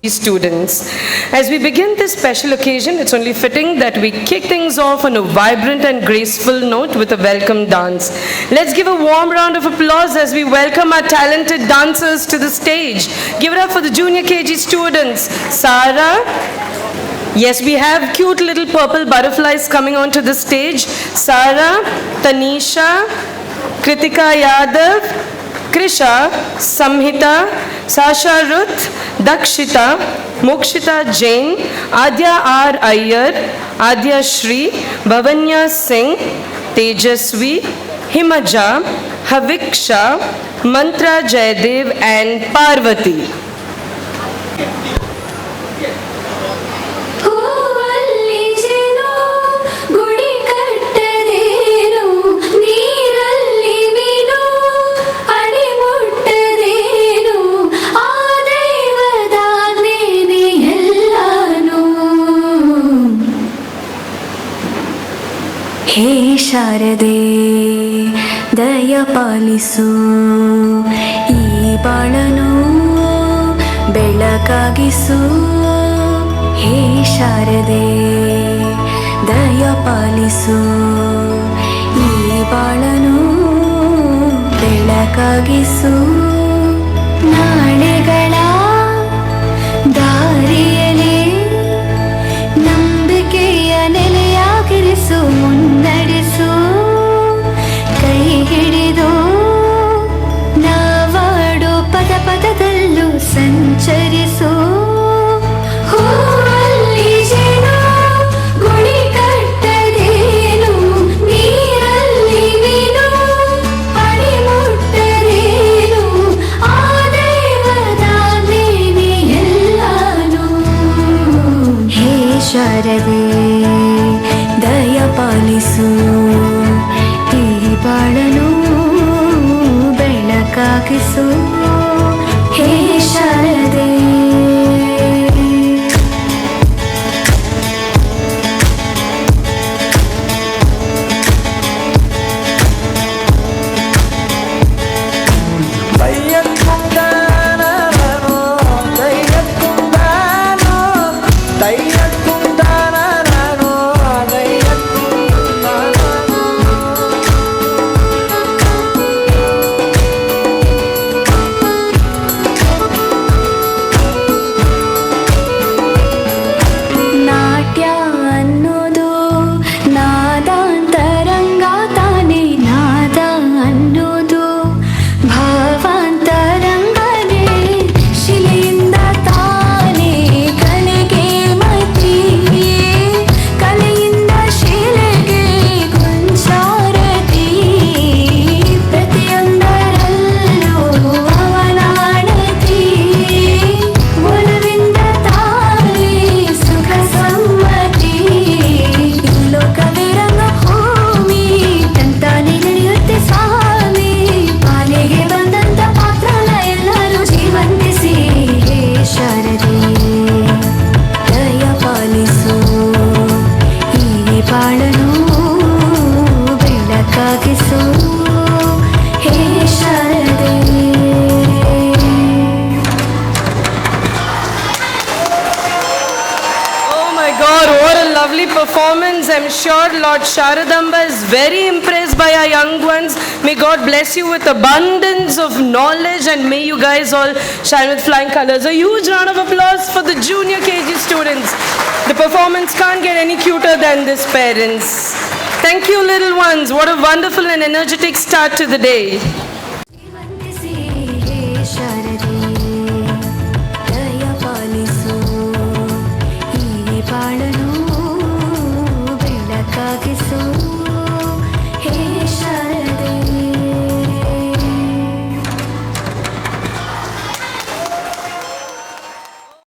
students. As we begin this special occasion, it's only fitting that we kick things off on a vibrant and graceful note with a welcome dance. Let's give a warm round of applause as we welcome our talented dancers to the stage. Give it up for the junior KG students. Sarah. Yes, we have cute little purple butterflies coming onto the stage. Sarah, Tanisha, Kritika Yadav, Krisha, Samhita, Sasha Ruth, Dakshita, Mokshita Jain, Adya R. Iyer, Adya Shri, Bhavanya Singh, Tejasvi, Himaja, Haviksha, Mantra Jaydev and Parvati. ಹೇ ಶಾರದೆ ದಯ ಪಾಲಿಸು ಈ ಬಾಳನು ಬೆಳಕಾಗಿಸು ಹೇ ಶಾರದೆ ದಯ ಪಾಲಿಸು ಈ ಬಾಳನು ಬೆಳಕಾಗಿಸು ನಾಳೆಗಳ ದಾರಿಯಲ್ಲಿ ನಂಬಿಕೆಯ ನೆಲೆಯಾಗಿರಿಸು ಮುನ್ನಡೆಸು ಕೈ ಹಿಡಿದು ನಾವಾಡೋ ಪದ ಪದದಲ್ಲೂ ಸಂಚರಿಸು ಹೂವಲ್ಲಿ ಜೇನು ಗುಡಿ ಕಟ್ಟದೇನು ನೀರಲ್ಲಿ ಮೀನು ಅಡಿ ಮುಟ್ಟದೇನು ಆ ದೈವದ ನೇನೆ ಎಲ್ಲಾನು ಹೇ ಶಾರದೆ ದಯ ಪಾಲಿಸು ಈ ಬಾಳನು ಬೆಳಕಾಗಿಸು ಹೇ ಶಾರದೆ. Performance. I'm sure Lord Sharadamba is very impressed by our young ones. May God bless you with abundance of knowledge and may you guys all shine with flying colors. A huge round of applause for the junior KG students. The performance can't get any cuter than this, parents. Thank you, little ones. What a wonderful and energetic start to the day.